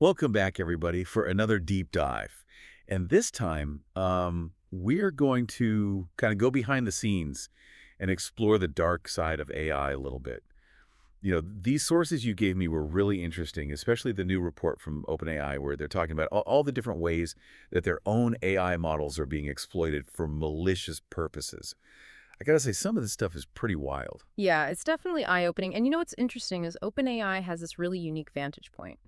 Welcome back, everybody, for another deep dive. And this time, we're going to kind of go behind the scenes and explore the dark side of AI a little bit. These sources you gave me were really interesting, especially the new report from OpenAI where they're talking about all the different ways that their own AI models are being exploited for malicious purposes. I gotta say, some of this stuff is pretty wild. Yeah, it's definitely eye-opening. And you know what's interesting is OpenAI has this really unique vantage point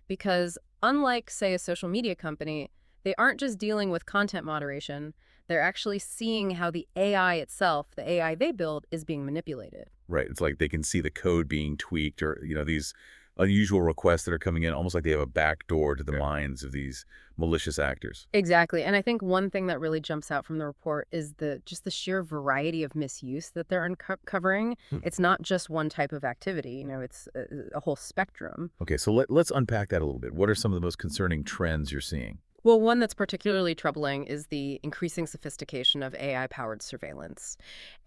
because unlike, say, a social media company, they aren't just dealing with content moderation. They're actually seeing how the AI itself, the AI they build, is being manipulated. Right. It's like they can see the code being tweaked or, these unusual requests that are coming in, almost like they have a back door to the minds of these malicious actors. Exactly. And I think one thing that really jumps out from the report is the sheer variety of misuse that they're uncovering. Hmm. It's not just one type of activity, it's a whole spectrum. Okay, so let's unpack that a little bit. What are some of the most concerning trends you're seeing? Well, one that's particularly troubling is the increasing sophistication of AI-powered surveillance.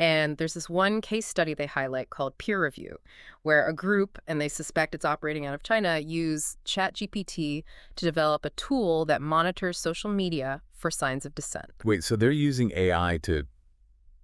And there's this one case study they highlight called peer review, where a group, and they suspect it's operating out of China, use ChatGPT to develop a tool that monitors social media for signs of dissent. Wait, so they're using AI to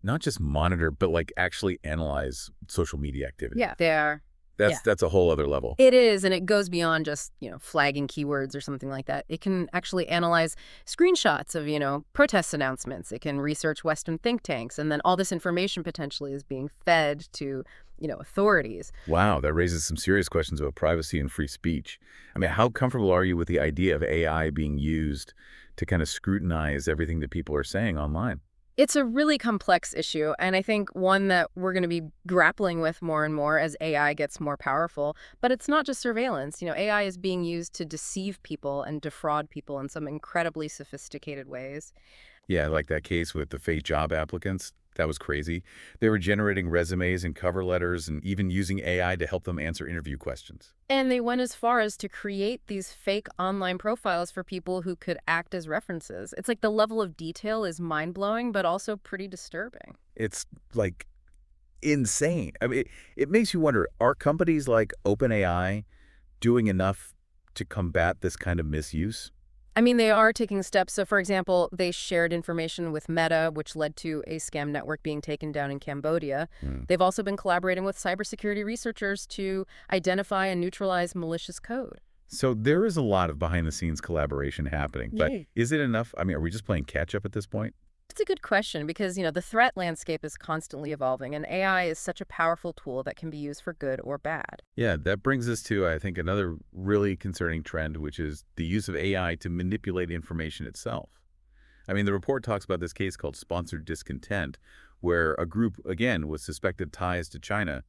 not just monitor, but like actually analyze social media activity. Yeah, they are. Yeah. That's a whole other level. It is, and it goes beyond just, flagging keywords or something like that. It can actually analyze screenshots of, protest announcements. It can research Western think tanks, and then all this information potentially is being fed to, authorities. Wow, that raises some serious questions about privacy and free speech. I mean, how comfortable are you with the idea of AI being used to kind of scrutinize everything that people are saying online? It's a really complex issue, and I think one that we're going to be grappling with more and more as AI gets more powerful. But it's not just surveillance. AI is being used to deceive people and defraud people in some incredibly sophisticated ways. Yeah, like that case with the fake job applicants. That was crazy. They were generating resumes and cover letters and even using AI to help them answer interview questions. And they went as far as to create these fake online profiles for people who could act as references. It's like the level of detail is mind-blowing, but also pretty disturbing. It's like insane. I mean, it makes you wonder, are companies like OpenAI doing enough to combat this kind of misuse? I mean, they are taking steps. So, for example, they shared information with Meta, which led to a scam network being taken down in Cambodia. Hmm. They've also been collaborating with cybersecurity researchers to identify and neutralize malicious code. So there is a lot of behind-the-scenes collaboration happening, but Yeah. is it enough? I mean, are we just playing catch-up at this point? It's a good question because, the threat landscape is constantly evolving, and AI is such a powerful tool that can be used for good or bad. Yeah, that brings us to, I think, another really concerning trend, which is the use of AI to manipulate information itself. I mean, the report talks about this case called sponsored discontent, where a group, again, with suspected ties to China,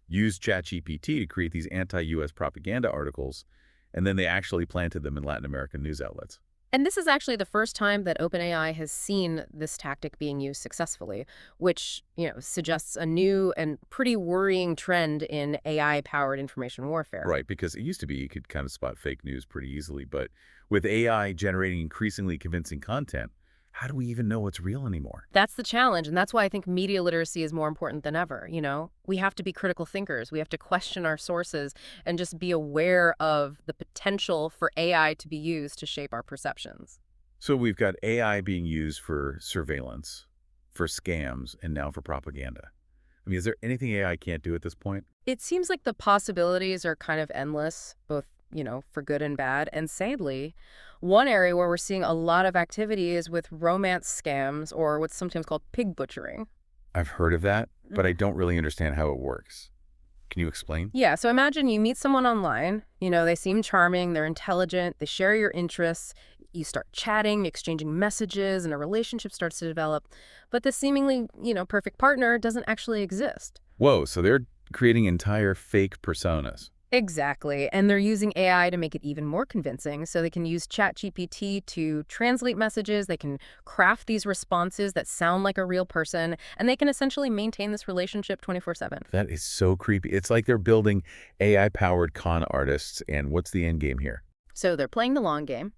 used ChatGPT to create these anti-U.S. propaganda articles, and then they actually planted them in Latin American news outlets. And this is actually the first time that OpenAI has seen this tactic being used successfully, which, suggests a new and pretty worrying trend in AI-powered information warfare. Right, because it used to be you could kind of spot fake news pretty easily, but with AI generating increasingly convincing content, how do we even know what's real anymore? That's the challenge, and that's why I think media literacy is more important than ever. We have to be critical thinkers. We have to question our sources and just be aware of the potential for AI to be used to shape our perceptions. So we've got AI being used for surveillance, for scams, and now for propaganda. I mean, is there anything AI can't do at this point? It seems like the possibilities are kind of endless, both, for good and bad. And sadly, one area where we're seeing a lot of activity is with romance scams or what's sometimes called pig butchering. I've heard of that, but I don't really understand how it works. Can you explain? Yeah, so imagine you meet someone online, they seem charming, they're intelligent, they share your interests, you start chatting, exchanging messages, and a relationship starts to develop. But the seemingly, perfect partner doesn't actually exist. Whoa, so they're creating entire fake personas. Exactly. And they're using AI to make it even more convincing. So they can use ChatGPT to translate messages. They can craft these responses that sound like a real person. And they can essentially maintain this relationship 24/7. That is so creepy. It's like they're building AI-powered con artists, and what's the end game here? So they're playing the long game.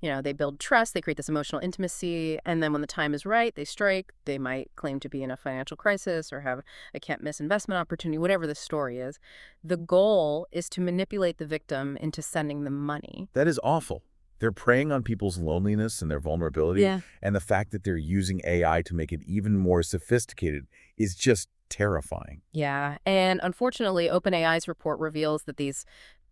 They build trust, they create this emotional intimacy, and then when the time is right, they strike. They might claim to be in a financial crisis or have a can't miss investment opportunity, whatever the story is. The goal is to manipulate the victim into sending them money. That is awful. They're preying on people's loneliness and their vulnerability, Yeah. and the fact that they're using AI to make it even more sophisticated is just terrifying. Yeah. And unfortunately, OpenAI's report reveals that these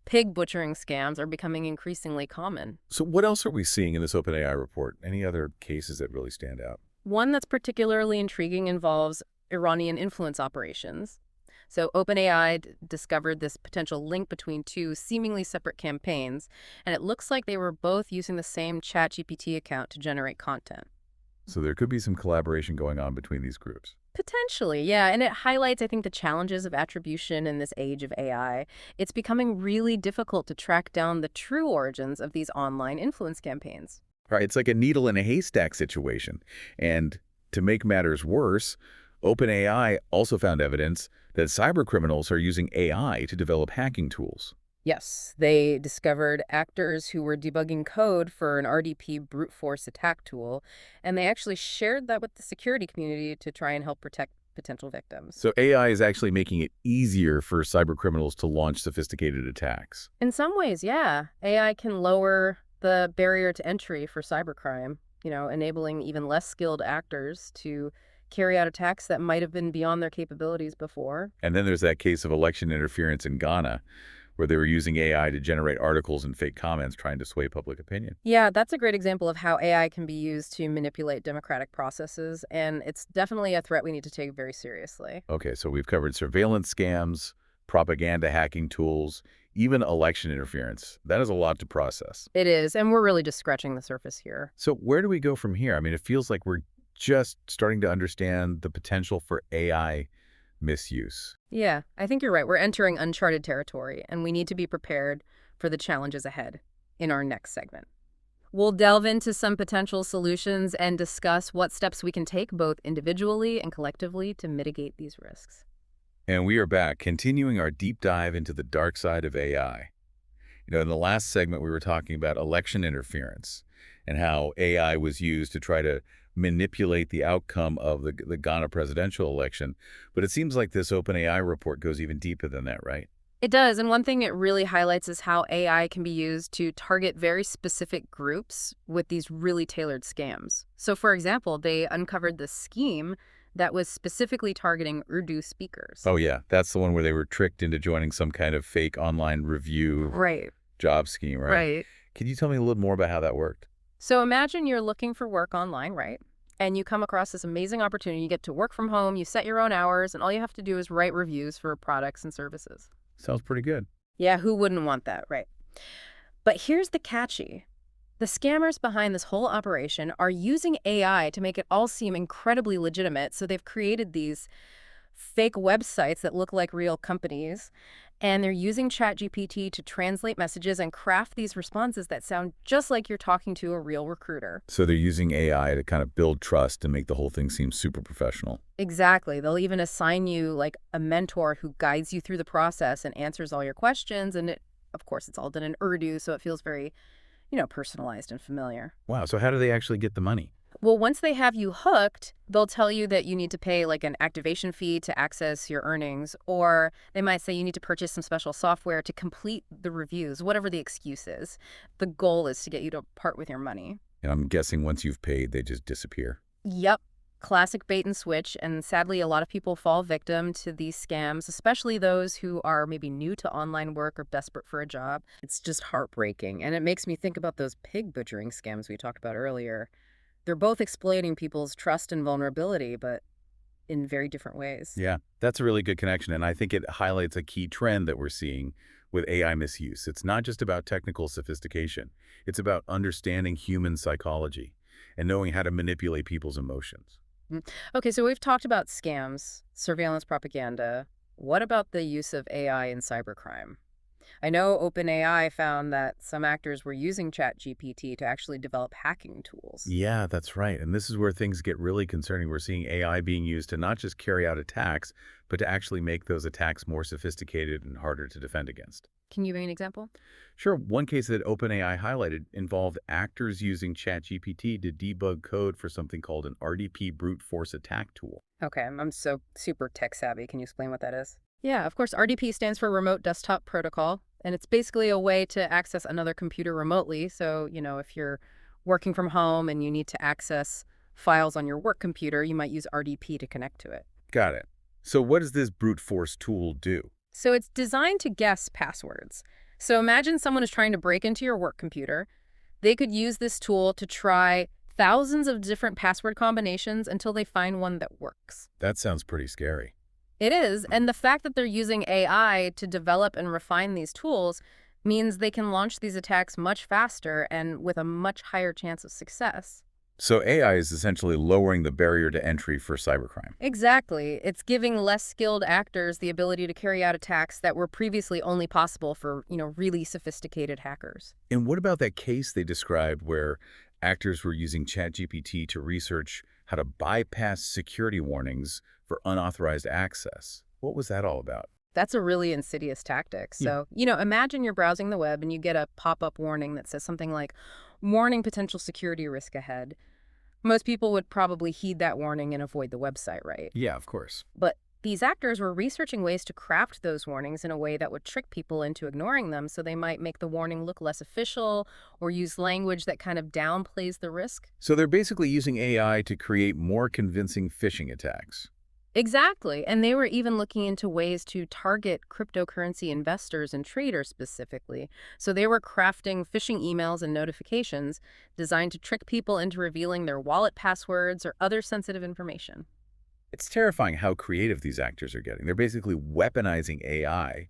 pig butchering scams are becoming increasingly common. So what else are we seeing in this OpenAI report? Any other cases that really stand out? One that's particularly intriguing involves Iranian influence operations. So OpenAI discovered this potential link between two seemingly separate campaigns, and it looks like they were both using the same ChatGPT account to generate content. So there could be some collaboration going on between these groups. Potentially, yeah, and it highlights, I think, the challenges of attribution in this age of AI. It's becoming really difficult to track down the true origins of these online influence campaigns. Right, it's like a needle in a haystack situation. And to make matters worse, OpenAI also found evidence that cybercriminals are using AI to develop hacking tools. Yes, they discovered actors who were debugging code for an RDP brute force attack tool, and they actually shared that with the security community to try and help protect potential victims. So AI is actually making it easier for cybercriminals to launch sophisticated attacks. In some ways, yeah, AI can lower the barrier to entry for cybercrime, enabling even less skilled actors to carry out attacks that might have been beyond their capabilities before. And then there's that case of election interference in Ghana, where they were using AI to generate articles and fake comments trying to sway public opinion. Yeah, that's a great example of how AI can be used to manipulate democratic processes, and it's definitely a threat we need to take very seriously. Okay, so we've covered surveillance scams, propaganda hacking tools, even election interference. That is a lot to process. It is, and we're really just scratching the surface here. So where do we go from here? I mean, it feels like we're just starting to understand the potential for AI misuse. Yeah, I think you're right. We're entering uncharted territory, and we need to be prepared for the challenges ahead in our next segment. We'll delve into some potential solutions and discuss what steps we can take both individually and collectively to mitigate these risks. And we are back, continuing our deep dive into the dark side of AI. In the last segment, we were talking about election interference and how AI was used to try to manipulate the outcome of the Ghana presidential election. But it seems like this OpenAI report goes even deeper than that, right? It does, and one thing it really highlights is how AI can be used to target very specific groups with these really tailored scams. So, for example, they uncovered this scheme that was specifically targeting Urdu speakers. Oh, yeah. That's the one where they were tricked into joining some kind of fake online review Right, job scheme, right? right. Can you tell me a little more about how that worked? So imagine you're looking for work online, right? And you come across this amazing opportunity. You get to work from home, you set your own hours, and all you have to do is write reviews for products and services. Sounds pretty good. Yeah, who wouldn't want that, right? But here's the catchy. The scammers behind this whole operation are using AI to make it all seem incredibly legitimate. So they've created these fake websites that look like real companies, and they're using ChatGPT to translate messages and craft these responses that sound just like you're talking to a real recruiter. So they're using AI to kind of build trust and make the whole thing seem super professional. Exactly. They'll even assign you like a mentor who guides you through the process and answers all your questions. And of course, it's all done in Urdu, so it feels very, personalized and familiar. Wow. So how do they actually get the money? Well, once they have you hooked, they'll tell you that you need to pay like an activation fee to access your earnings, or they might say you need to purchase some special software to complete the reviews, whatever the excuse is. The goal is to get you to part with your money. And I'm guessing once you've paid, they just disappear. Yep. Classic bait and switch, and sadly, a lot of people fall victim to these scams, especially those who are maybe new to online work or desperate for a job. It's just heartbreaking, and it makes me think about those pig butchering scams we talked about earlier. They're both exploiting people's trust and vulnerability, but in very different ways. Yeah, that's a really good connection. And I think it highlights a key trend that we're seeing with AI misuse. It's not just about technical sophistication. It's about understanding human psychology and knowing how to manipulate people's emotions. Okay, so we've talked about scams, surveillance propaganda. What about the use of AI in cybercrime? I know OpenAI found that some actors were using ChatGPT to actually develop hacking tools. Yeah, that's right. And this is where things get really concerning. We're seeing AI being used to not just carry out attacks, but to actually make those attacks more sophisticated and harder to defend against. Can you give me an example? Sure, one case that OpenAI highlighted involved actors using ChatGPT to debug code for something called an RDP brute force attack tool. Okay, I'm so super tech savvy. Can you explain what that is? Yeah, of course, RDP stands for Remote Desktop Protocol, and it's basically a way to access another computer remotely. So, if you're working from home and you need to access files on your work computer, you might use RDP to connect to it. Got it. So what does this brute force tool do? So it's designed to guess passwords. So imagine someone is trying to break into your work computer. They could use this tool to try thousands of different password combinations until they find one that works. That sounds pretty scary. It is, and the fact that they're using AI to develop and refine these tools means they can launch these attacks much faster and with a much higher chance of success. So AI is essentially lowering the barrier to entry for cybercrime. Exactly. It's giving less skilled actors the ability to carry out attacks that were previously only possible for, really sophisticated hackers. And what about that case they described where actors were using ChatGPT to research how to bypass security warnings for unauthorized access? What was that all about? That's a really insidious tactic. Yeah. So, imagine you're browsing the web and you get a pop-up warning that says something like, warning potential security risk ahead. Most people would probably heed that warning and avoid the website, right? Yeah, of course. But these actors were researching ways to craft those warnings in a way that would trick people into ignoring them, so they might make the warning look less official or use language that kind of downplays the risk. So they're basically using AI to create more convincing phishing attacks. Exactly. And they were even looking into ways to target cryptocurrency investors and traders specifically. So they were crafting phishing emails and notifications designed to trick people into revealing their wallet passwords or other sensitive information. It's terrifying how creative these actors are getting. They're basically weaponizing AI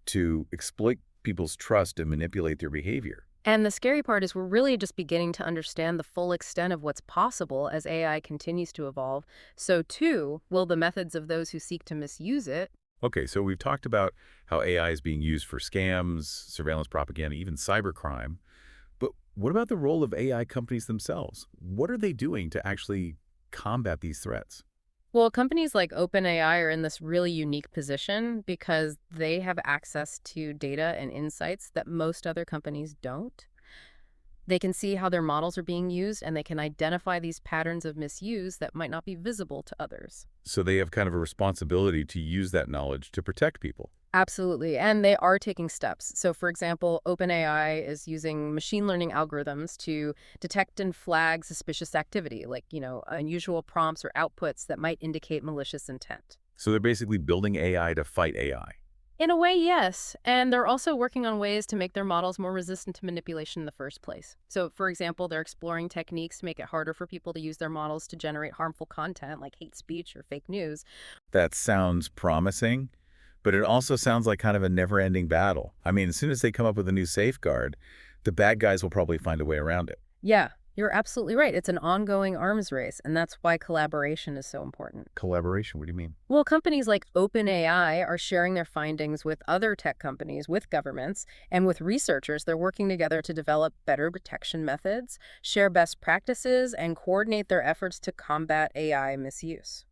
to exploit people's trust and manipulate their behavior. And the scary part is we're really just beginning to understand the full extent of what's possible as AI continues to evolve. So, too, will the methods of those who seek to misuse it. Okay, so we've talked about how AI is being used for scams, surveillance propaganda, even cybercrime. But what about the role of AI companies themselves? What are they doing to actually combat these threats? Well, companies like OpenAI are in this really unique position because they have access to data and insights that most other companies don't. They can see how their models are being used, and they can identify these patterns of misuse that might not be visible to others. So they have kind of a responsibility to use that knowledge to protect people. Absolutely. And they are taking steps. So, for example, OpenAI is using machine learning algorithms to detect and flag suspicious activity, like, unusual prompts or outputs that might indicate malicious intent. So they're basically building AI to fight AI. In a way, yes. And they're also working on ways to make their models more resistant to manipulation in the first place. So, for example, they're exploring techniques to make it harder for people to use their models to generate harmful content like hate speech or fake news. That sounds promising, but it also sounds like kind of a never-ending battle. I mean, as soon as they come up with a new safeguard, the bad guys will probably find a way around it. Yeah, you're absolutely right. It's an ongoing arms race, and that's why collaboration is so important. Collaboration, what do you mean? Well, companies like OpenAI are sharing their findings with other tech companies, with governments, and with researchers. They're working together to develop better detection methods, share best practices, and coordinate their efforts to combat AI misuse.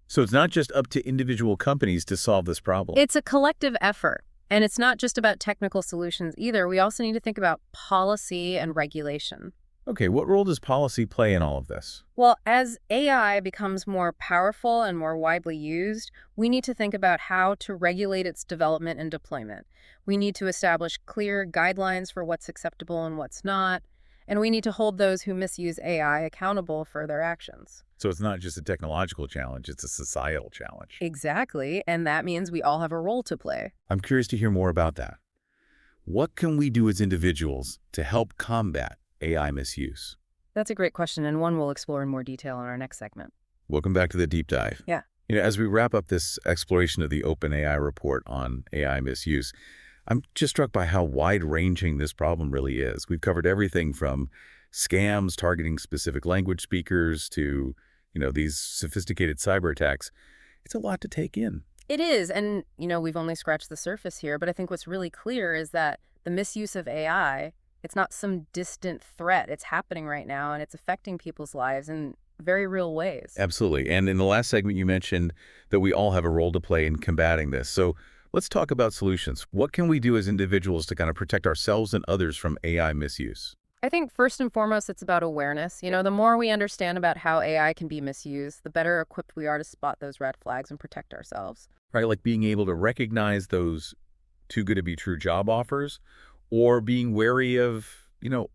So it's not just up to individual companies to solve this problem. It's a collective effort. And it's not just about technical solutions either. We also need to think about policy and regulation. Okay, what role does policy play in all of this? Well, as AI becomes more powerful and more widely used, we need to think about how to regulate its development and deployment. We need to establish clear guidelines for what's acceptable and what's not, and we need to hold those who misuse AI accountable for their actions. So it's not just a technological challenge, it's a societal challenge. Exactly, and that means we all have a role to play. I'm curious to hear more about that. What can we do as individuals to help combat AI misuse? That's a great question, and one we'll explore in more detail in our next segment. Welcome back to the deep dive. Yeah. As we wrap up this exploration of the OpenAI report on AI misuse, I'm just struck by how wide-ranging this problem really is. We've covered everything from scams targeting specific language speakers to, these sophisticated cyber attacks. It's a lot to take in. It is, and we've only scratched the surface here, but I think what's really clear is that the misuse of AI, it's not some distant threat. It's happening right now, and it's affecting people's lives in very real ways. Absolutely. And in the last segment, you mentioned that we all have a role to play in combating this. So let's talk about solutions. What can we do as individuals to kind of protect ourselves and others from AI misuse? I think first and foremost, it's about awareness. The more we understand about how AI can be misused, the better equipped we are to spot those red flags and protect ourselves. Right? Like being able to recognize those too good to be true job offers or being wary of,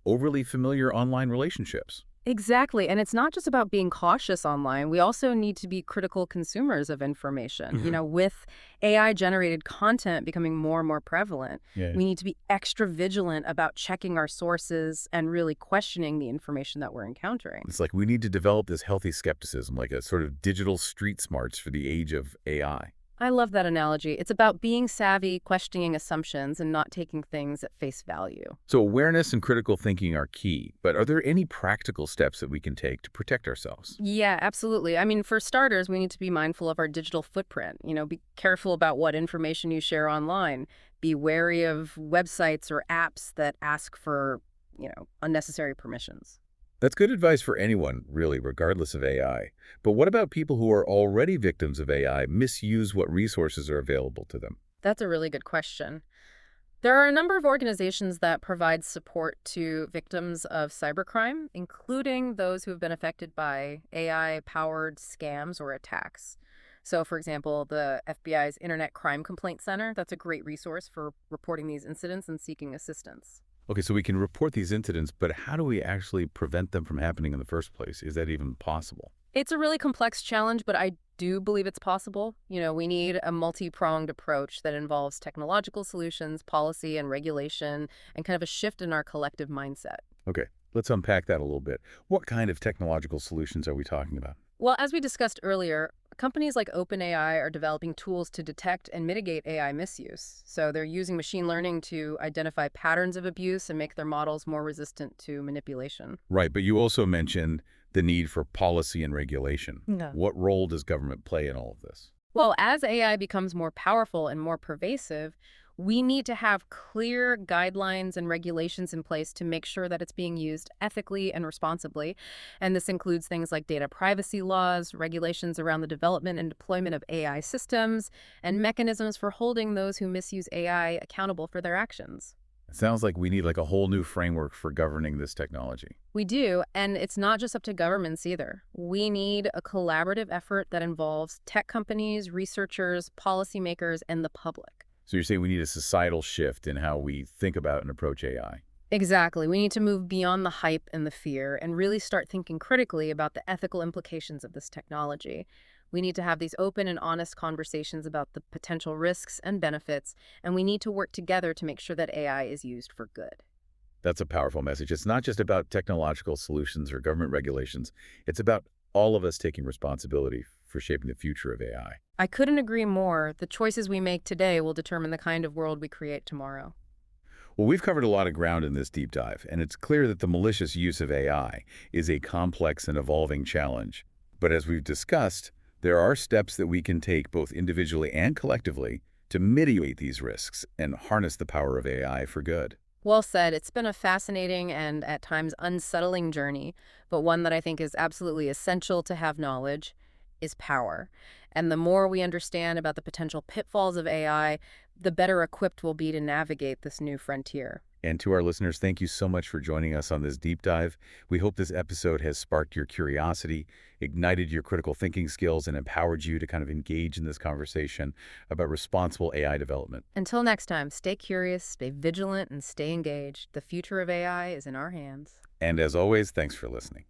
overly familiar online relationships. Exactly. And it's not just about being cautious online. We also need to be critical consumers of information. With AI generated content becoming more and more prevalent, Yeah. we need to be extra vigilant about checking our sources and really questioning the information that we're encountering. It's like we need to develop this healthy skepticism, like a sort of digital street smarts for the age of AI. I love that analogy. It's about being savvy, questioning assumptions, and not taking things at face value. So awareness and critical thinking are key, but are there any practical steps that we can take to protect ourselves? Yeah, absolutely. I mean, for starters, we need to be mindful of our digital footprint. Be careful about what information you share online. Be wary of websites or apps that ask for, unnecessary permissions. That's good advice for anyone, really, regardless of AI. But what about people who are already victims of AI, misuse what resources are available to them? That's a really good question. There are a number of organizations that provide support to victims of cybercrime, including those who have been affected by AI-powered scams or attacks. So, for example, the FBI's Internet Crime Complaint Center, that's a great resource for reporting these incidents and seeking assistance. Okay, so we can report these incidents, but how do we actually prevent them from happening in the first place? Is that even possible? It's a really complex challenge, but I do believe it's possible. We need a multi-pronged approach that involves technological solutions, policy and regulation, and kind of a shift in our collective mindset. Okay, let's unpack that a little bit. What kind of technological solutions are we talking about? Well, as we discussed earlier, companies like OpenAI are developing tools to detect and mitigate AI misuse. So they're using machine learning to identify patterns of abuse and make their models more resistant to manipulation. Right, but you also mentioned the need for policy and regulation. Yeah. What role does government play in all of this? Well, as AI becomes more powerful and more pervasive, we need to have clear guidelines and regulations in place to make sure that it's being used ethically and responsibly. And this includes things like data privacy laws, regulations around the development and deployment of AI systems, and mechanisms for holding those who misuse AI accountable for their actions. It sounds like we need like a whole new framework for governing this technology. We do, and it's not just up to governments either. We need a collaborative effort that involves tech companies, researchers, policymakers, and the public. So you're saying we need a societal shift in how we think about and approach AI. Exactly. We need to move beyond the hype and the fear and really start thinking critically about the ethical implications of this technology. We need to have these open and honest conversations about the potential risks and benefits, and we need to work together to make sure that AI is used for good. That's a powerful message. It's not just about technological solutions or government regulations. It's about all of us taking responsibility for shaping the future of AI. I couldn't agree more. The choices we make today will determine the kind of world we create tomorrow. Well, we've covered a lot of ground in this deep dive, and it's clear that the malicious use of AI is a complex and evolving challenge. But as we've discussed, there are steps that we can take both individually and collectively to mitigate these risks and harness the power of AI for good. Well said. It's been a fascinating and at times unsettling journey, but one that I think is absolutely essential to have knowledge is power. And the more we understand about the potential pitfalls of AI, the better equipped we'll be to navigate this new frontier. And to our listeners, thank you so much for joining us on this deep dive. We hope this episode has sparked your curiosity, ignited your critical thinking skills, and empowered you to kind of engage in this conversation about responsible AI development. Until next time, stay curious, stay vigilant, and stay engaged. The future of AI is in our hands. And as always, thanks for listening.